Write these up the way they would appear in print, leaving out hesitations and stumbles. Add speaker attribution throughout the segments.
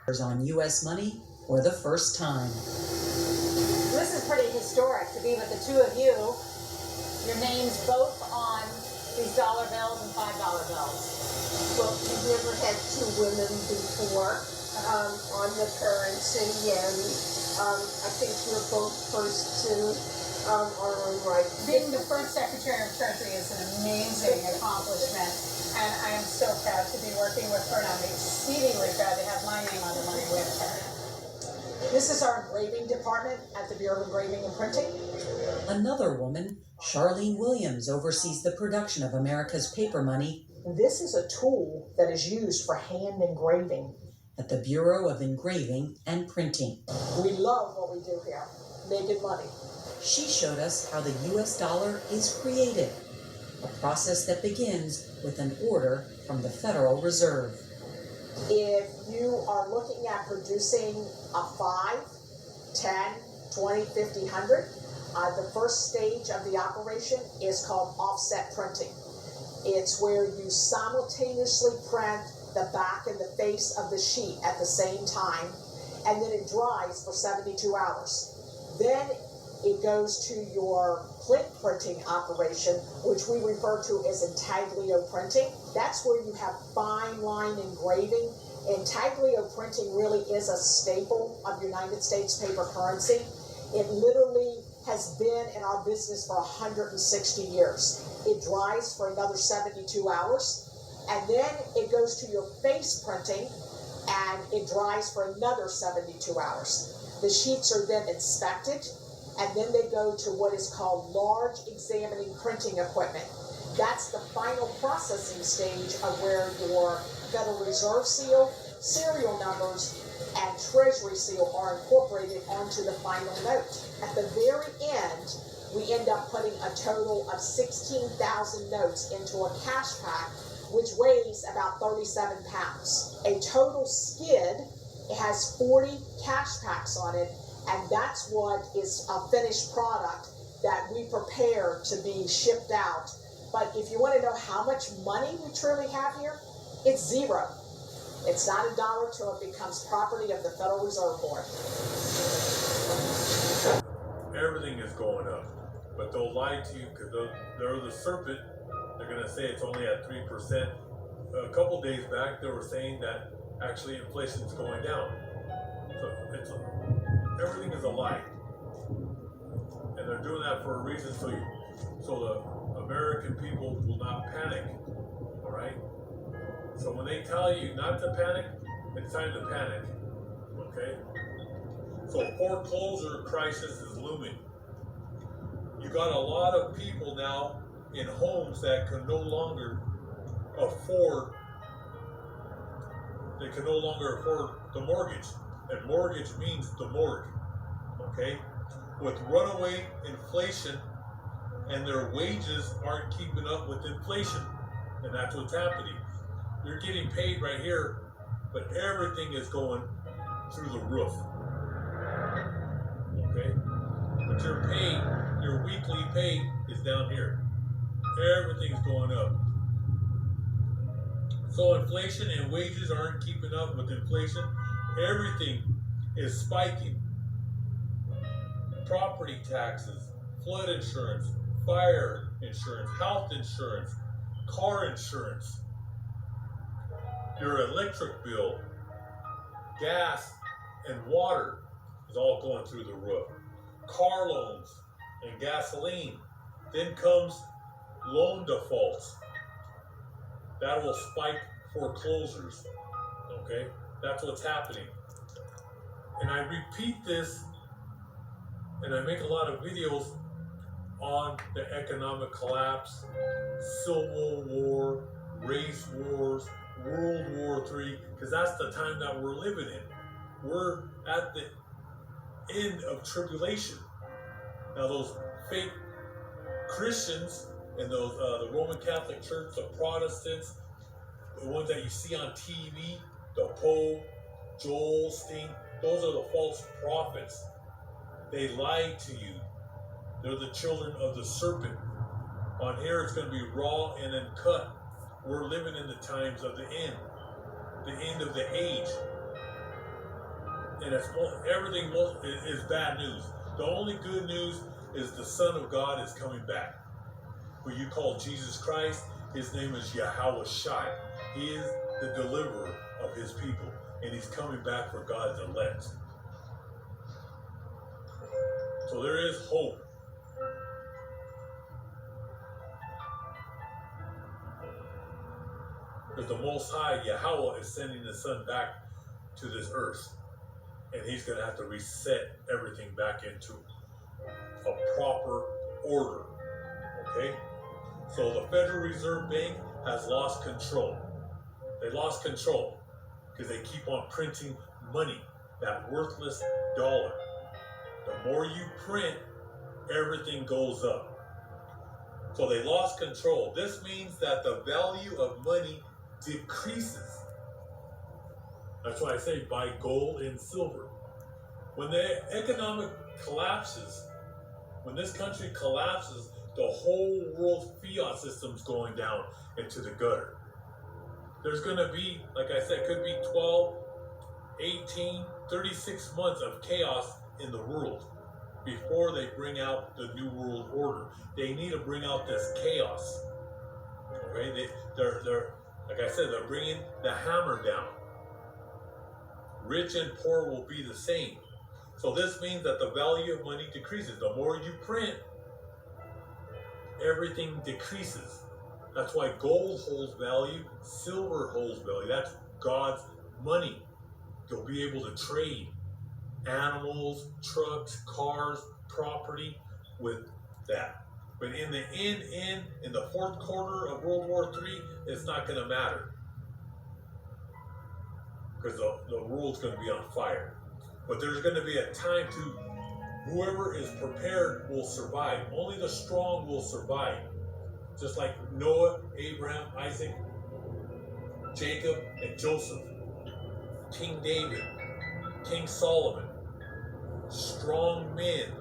Speaker 1: on U.S. money for the first time.
Speaker 2: This is pretty historic to be with the two of you. Your names both on these dollar bills and $5 bills.
Speaker 3: Well, we've never had two women before on the currency, and I think we're both first in our own right.
Speaker 2: Being the first Secretary of Treasury is an amazing accomplishment, and I am so proud to be working with her, and I'm exceedingly proud to have my name on the money with her.
Speaker 4: This is our engraving department at the Bureau of Engraving and Printing.
Speaker 1: Another woman, Charlene Williams, oversees the production of America's paper money.
Speaker 4: This is a tool that is used for hand engraving
Speaker 1: at the Bureau of Engraving and Printing.
Speaker 4: We love what we do here, making money.
Speaker 1: She showed us how the U.S. dollar is created, a process that begins with an order from the Federal Reserve.
Speaker 4: If you are looking at producing a 5, 10, 20, 50, 100, the first stage of the operation is called offset printing. It's where you simultaneously print the back and the face of the sheet at the same time, and then it dries for 72 hours. Then it goes to your plate printing operation, which we refer to as intaglio printing. That's where you have fine line engraving. Intaglio printing really is a staple of United States paper currency. It literally has been in our business for 160 years. It dries for another 72 hours, and then it goes to your face printing, and it dries for another 72 hours. The sheets are then inspected, and then they go to what is called large examining printing equipment. That's the final processing stage of where your Federal Reserve seal, serial numbers, and Treasury seal are incorporated onto the final note. At the very end, we end up putting a total of 16,000 notes into a cash pack, which weighs about 37 pounds. A total skid has 40 cash packs on it, and that's what is a finished product that we prepare to be shipped out. But if you want to know how much money we truly have here, it's zero. It's not a dollar till it becomes property of the Federal Reserve Board.
Speaker 5: Everything is going up, but they'll lie to you because they're the serpent. They're going to say it's only at 3%. A couple days back, they were saying that actually inflation is going down. So everything is a lie, and they're doing that for a reason, so the American people will not panic. All right. So when they tell you not to panic, it's time to panic. Okay. So foreclosure crisis is looming. You got a lot of people now in homes that can no longer afford. They can no longer afford the mortgage. And mortgage means the morgue, okay? With runaway inflation, and their wages aren't keeping up with inflation, and that's what's happening. You're getting paid right here, but everything is going through the roof, okay? But your weekly pay is down here. Everything's going up. So inflation and wages aren't keeping up with inflation. Everything is spiking. Property taxes, flood insurance, fire insurance, health insurance, car insurance, your electric bill, gas and water is all going through the roof. Car loans and gasoline. Then comes loan defaults. That will spike foreclosures. Okay? That's what's happening. And I repeat this, and I make a lot of videos on the economic collapse, Civil War, race wars, World War III, because that's the time that we're living in. We're at the end of tribulation. Now those fake Christians and those the Roman Catholic Church, the Protestants, the ones that you see on TV, the Pope, Joel Steen, those are the false prophets. They lie to you. They're the children of the serpent. On here it's going to be raw and uncut. We're living in the times of the end of the age. and everything is bad news. The only good news is the Son of God is coming back, who you call Jesus Christ. His name is Yahweh Shai. He is the deliverer of his people, and he's coming back for God's elect. So there is hope. Because the Most High, Yahweh, is sending the Son back to this earth. And he's going to have to reset everything back into a proper order. Okay? So the Federal Reserve Bank has lost control. They lost control because they keep on printing money, that worthless dollar. The more you print, everything goes up. So they lost control. This means that the value of money decreases. That's why I say buy gold and silver. When the economic collapses, when this country collapses, the whole world's fiat system's going down into the gutter. There's going to be, like I said, could be 12, 18, 36 months of chaos in the world before they bring out the New World Order. They need to bring out this chaos. Okay? They're like I said, they're bringing the hammer down. Rich and poor will be the same. So this means that the value of money decreases. The more you print, everything decreases. That's why gold holds value, silver holds value. That's God's money. You'll be able to trade animals, trucks, cars, property with that. But in the end, in the fourth quarter of World War III, it's not going to matter. Because the world's going to be on fire. But there's going to be a time to, whoever is prepared will survive. Only the strong will survive. Just like Noah, Abraham, Isaac, Jacob, and Joseph. King David, King Solomon. Strong men.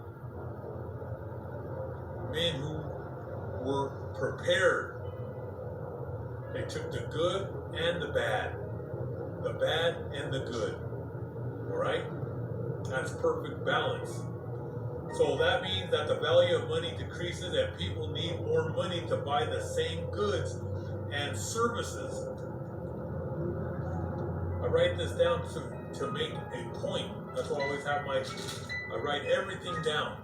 Speaker 5: Men who were prepared. They took the good and the bad. The bad and the good. Alright? That's perfect balance. So that means that the value of money decreases and people need more money to buy the same goods and services. I write this down to make a point. That's why I always have I write everything down.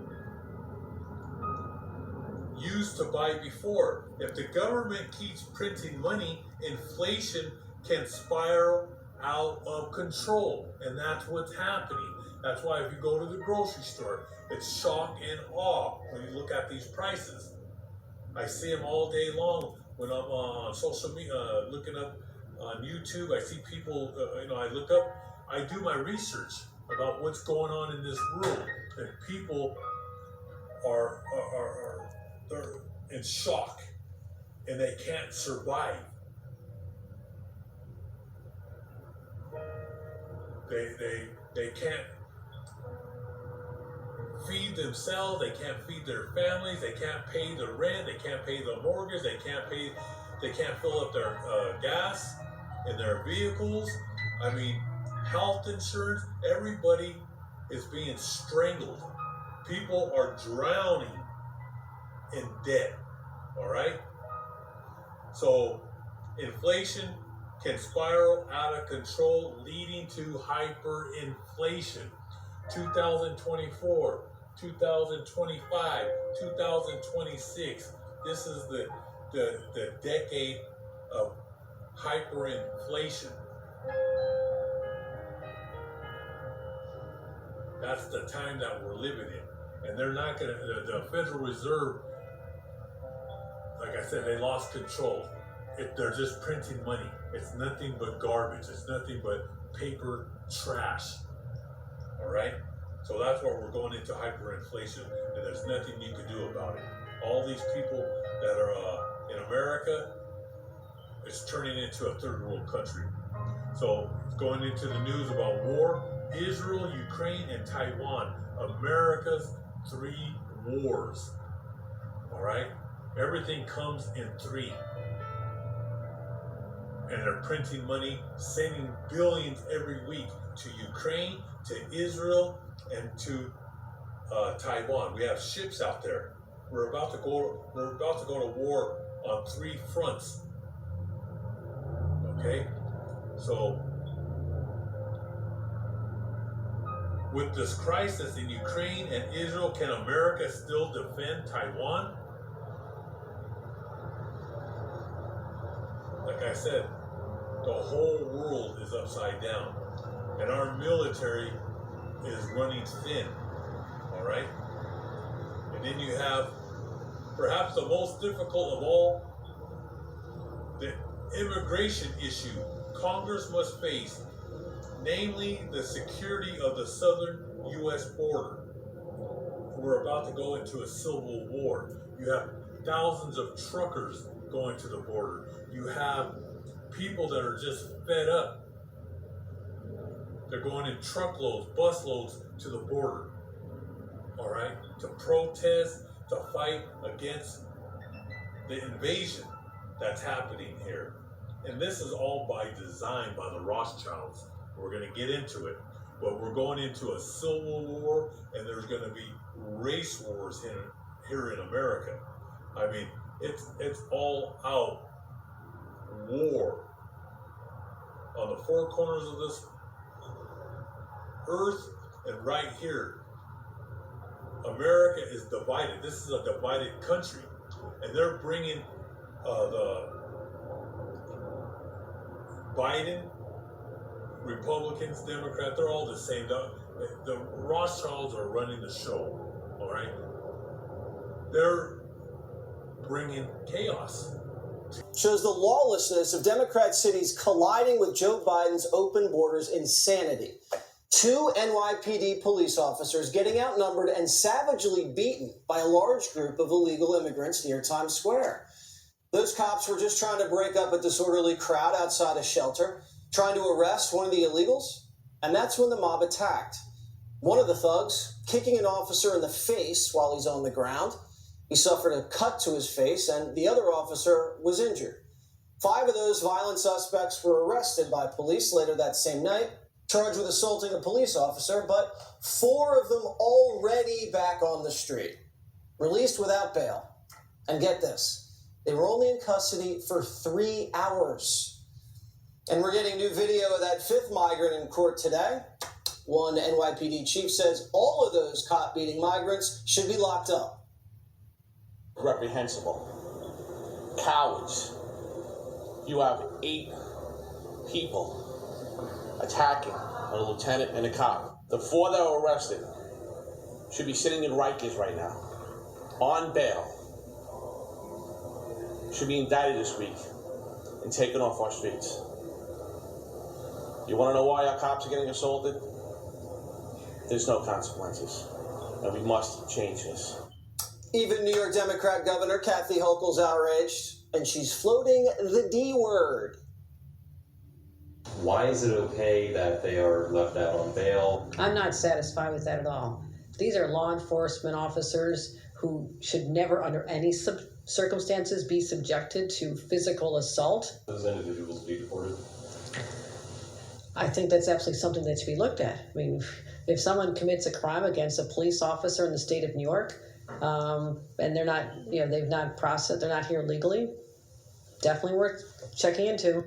Speaker 5: Used to buy before. If the government keeps printing money, inflation can spiral out of control. And that's what's happening. That's why if you go to the grocery store, it's shock and awe when you look at these prices. I see them all day long when I'm on social media, looking up on YouTube. I see people, I look up, I do my research about what's going on in this world. And people they're in shock and they can't survive. They can't feed themselves, they can't feed their families, they can't pay the rent, they can't pay the mortgage, they can't fill up their gas in their vehicles. I mean, health insurance, everybody is being strangled. People are drowning in debt. Alright? So inflation can spiral out of control, leading to hyperinflation. 2024, 2025, 2026. This is the decade of hyperinflation. That's the time that we're living in. And they're not going to, the Federal Reserve, like I said, they lost control. They're just printing money. It's nothing but garbage. It's nothing but paper trash. All right? So that's why we're going into hyperinflation, and there's nothing you can do about it. All these people that are in America, it's turning into a third world country. So going into the news about war, Israel, Ukraine, and Taiwan, America's 3 wars. All right? Everything comes in 3. and they're printing money, sending billions every week to Ukraine, to Israel, and to Taiwan. We have ships out there. We're about to go to war on 3 fronts. Okay? So with this crisis in Ukraine and Israel, can America still defend Taiwan? Like I said, the whole world is upside down, and our military is running thin. All right? And then you have perhaps the most difficult of all, the immigration issue Congress must face, namely the security of the southern U.S. border. We're about to go into a civil war. You have thousands of truckers going to the border. You have people that are just fed up. They're going in truckloads, busloads to the border. All right? To protest, to fight against the invasion that's happening here. And this is all by design by the Rothschilds. We're going to get into it. But we're going into a civil war, and there's going to be race wars here in America. I mean, it's all out war on the 4 corners of this earth, and right here. America is divided. This is a divided country, and they're bringing the Biden, Republicans, Democrats, they're all the same. The Rothschilds are running the show, all right? They're bringing chaos.
Speaker 6: Shows the lawlessness of Democrat cities colliding with Joe Biden's open borders insanity. 2 NYPD police officers getting outnumbered and savagely beaten by a large group of illegal immigrants near Times Square. Those cops were just trying to break up a disorderly crowd outside a shelter, trying to arrest one of the illegals, and that's when the mob attacked. One of the thugs kicking an officer in the face while he's on the ground. He suffered a cut to his face, and the other officer was injured. 5 of those violent suspects were arrested by police later that same night, charged with assaulting a police officer, but 4 of them already back on the street, released without bail. And get this, they were only in custody for 3 hours. And we're getting new video of that 5th migrant in court today. One NYPD chief says all of those cop-beating migrants should be locked up.
Speaker 7: Reprehensible. Cowards. You have 8 people attacking a lieutenant and a cop. The 4 that were arrested should be sitting in Rikers right now, on bail. Should be indicted this week and taken off our streets. You want to know why our cops are getting assaulted? There's no consequences, and we must change this.
Speaker 6: Even New York Democrat Governor Kathy Hochul's outraged, and she's floating the D word.
Speaker 8: Why is it okay that they are left out on bail?
Speaker 9: I'm not satisfied with that at all. These are law enforcement officers who should never, under any circumstances, be subjected to physical assault.
Speaker 8: Those individuals be deported?
Speaker 9: I think that's absolutely something that should be looked at. I mean, if someone commits a crime against a police officer in the state of New York, and they're not, they've not processed, they're not here legally, definitely worth checking into.